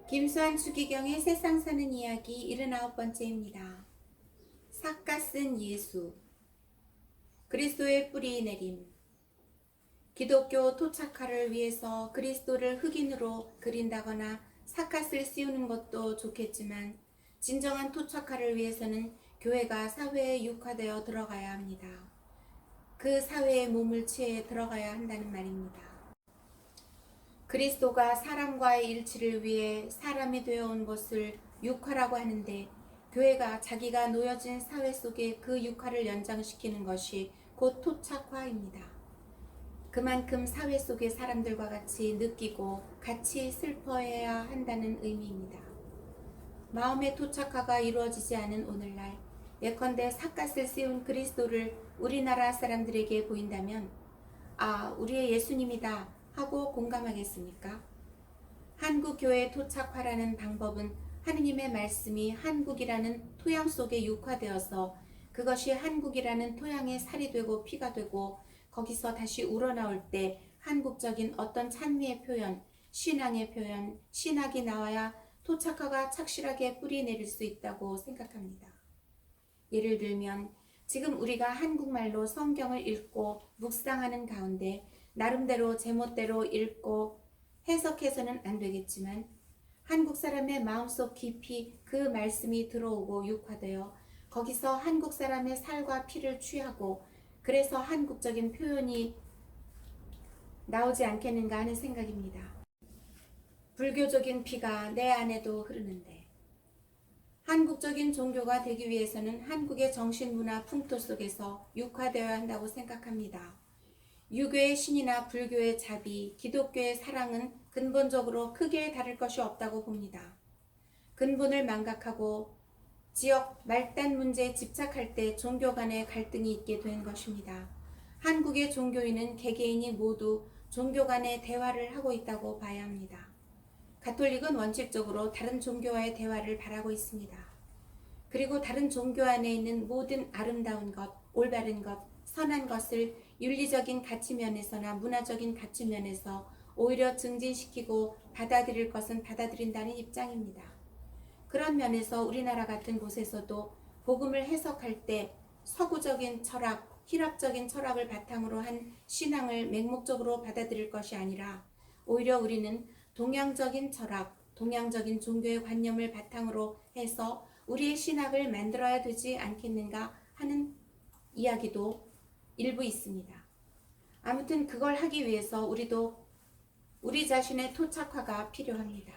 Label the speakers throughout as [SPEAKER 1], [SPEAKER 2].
[SPEAKER 1] 김수환 추기경의 세상 사는 이야기 79번째입니다. 삭가 쓴 예수. 그리스도의 뿌리 내림. 기독교 토착화를 위해서 그리스도를 흑인으로 그린다거나 삭갓을 씌우는 것도 좋겠지만 진정한 토착화를 위해서는 교회가 사회에 육화되어 들어가야 합니다. 그 사회의 몸을 취해 들어가야 한다는 말입니다. 그리스도가 사람과의 일치를 위해 사람이 되어온 것을 육화라고 하는데, 교회가 자기가 놓여진 사회 속에 그 육화를 연장시키는 것이 곧 토착화입니다. 그만큼 사회 속의 사람들과 같이 느끼고 같이 슬퍼해야 한다는 의미입니다. 마음의 토착화가 이루어지지 않은 오늘날, 예컨대 삭갓을 씌운 그리스도를 우리나라 사람들에게 보인다면 아, 우리의 예수님이다 하고 공감하겠습니까? 한국교회 토착화라는 방법은 하느님의 말씀이 한국이라는 토양 속에 육화되어서 그것이 한국이라는 토양에 살이 되고 피가 되고 거기서 다시 우러나올 때 한국적인 어떤 찬미의 표현, 신앙의 표현, 신학이 나와야 토착화가 착실하게 뿌리 내릴 수 있다고 생각합니다. 예를 들면 지금 우리가 한국말로 성경을 읽고 묵상하는 가운데 나름대로 제멋대로 읽고 해석해서는 안 되겠지만 한국 사람의 마음속 깊이 그 말씀이 들어오고 육화되어 거기서 한국 사람의 살과 피를 취하고 그래서 한국적인 표현이 나오지 않겠는가 하는 생각입니다. 불교적인 피가 내 안에도 흐르는데 한국적인 종교가 되기 위해서는 한국의 정신문화 풍토 속에서 육화되어야 한다고 생각합니다. 유교의 신이나 불교의 자비, 기독교의 사랑은 근본적으로 크게 다를 것이 없다고 봅니다. 근본을 망각하고 지역 말단 문제에 집착할 때 종교 간의 갈등이 있게 된 것입니다. 한국의 종교인은 개개인이 모두 종교 간의 대화를 하고 있다고 봐야 합니다. 가톨릭은 원칙적으로 다른 종교와의 대화를 바라고 있습니다. 그리고 다른 종교 안에 있는 모든 아름다운 것, 올바른 것, 선한 것을 윤리적인 가치면에서나 문화적인 가치면에서 오히려 증진시키고 받아들일 것은 받아들인다는 입장입니다. 그런 면에서 우리나라 같은 곳에서도 복음을 해석할 때 서구적인 철학, 힐압적인 철학을 바탕으로 한 신앙을 맹목적으로 받아들일 것이 아니라 오히려 우리는 동양적인 철학, 동양적인 종교의 관념을 바탕으로 해서 우리의 신학을 만들어야 되지 않겠는가 하는 이야기도 일부 있습니다. 아무튼 그걸 하기 위해서 우리도 우리 자신의 토착화가 필요합니다.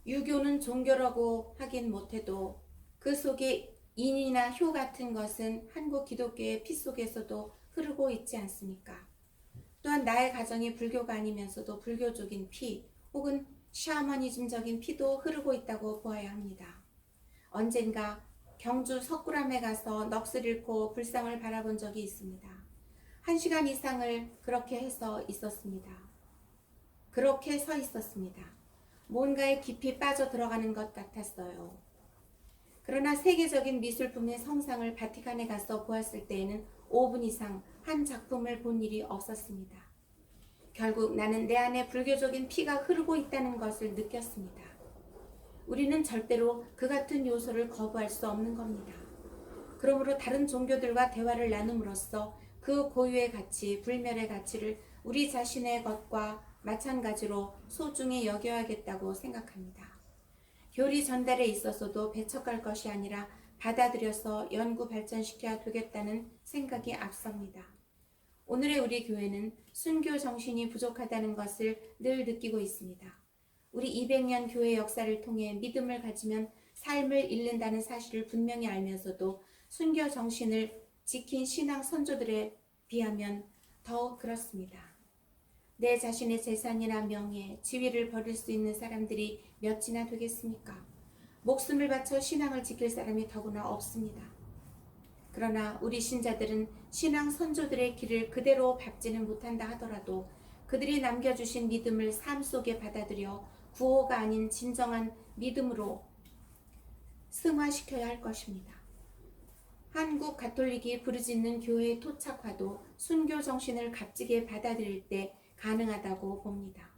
[SPEAKER 1] 유교는 종교라고 하긴 못해도 그 속에 인이나 효 같은 것은 한국 기독교의 피 속에서도 흐르고 있지 않습니까? 또한 나의 가정이 불교가 아니면서도 불교적인 피 혹은 샤머니즘적인 피도 흐르고 있다고 보아야 합니다. 언젠가 경주 석굴암에 가서 넋을 잃고 불상을 바라본 적이 있습니다. 1시간 이상을 그렇게 해서 있었습니다. 그렇게 서 있었습니다. 뭔가에 깊이 빠져 들어가는 것 같았어요. 그러나 세계적인 미술품의 성상을 바티칸에 가서 보았을 때에는 5분 이상 한 작품을 본 일이 없었습니다. 결국 나는 내 안에 불교적인 피가 흐르고 있다는 것을 느꼈습니다. 우리는 절대로 그 같은 요소를 거부할 수 없는 겁니다. 그러므로 다른 종교들과 대화를 나눔으로써 그 고유의 가치, 불멸의 가치를 우리 자신의 것과 마찬가지로 소중히 여겨야겠다고 생각합니다. 교리 전달에 있어서도 배척할 것이 아니라 받아들여서 연구 발전시켜야 되겠다는 생각이 앞섭니다. 오늘의 우리 교회는 순교 정신이 부족하다는 것을 늘 느끼고 있습니다. 우리 200년 교회 역사를 통해 믿음을 가지면 삶을 잃는다는 사실을 분명히 알면서도 순교 정신을 지킨 신앙 선조들에 비하면 더 그렇습니다. 내 자신의 재산이나 명예, 지위를 버릴 수 있는 사람들이 몇이나 되겠습니까? 목숨을 바쳐 신앙을 지킬 사람이 더구나 없습니다. 그러나 우리 신자들은 신앙 선조들의 길을 그대로 밟지는 못한다 하더라도 그들이 남겨주신 믿음을 삶 속에 받아들여 구호가 아닌 진정한 믿음으로 승화시켜야 할 것입니다. 한국 가톨릭이 부르짖는 교회의 토착화도 순교 정신을 값지게 받아들일 때 가능하다고 봅니다.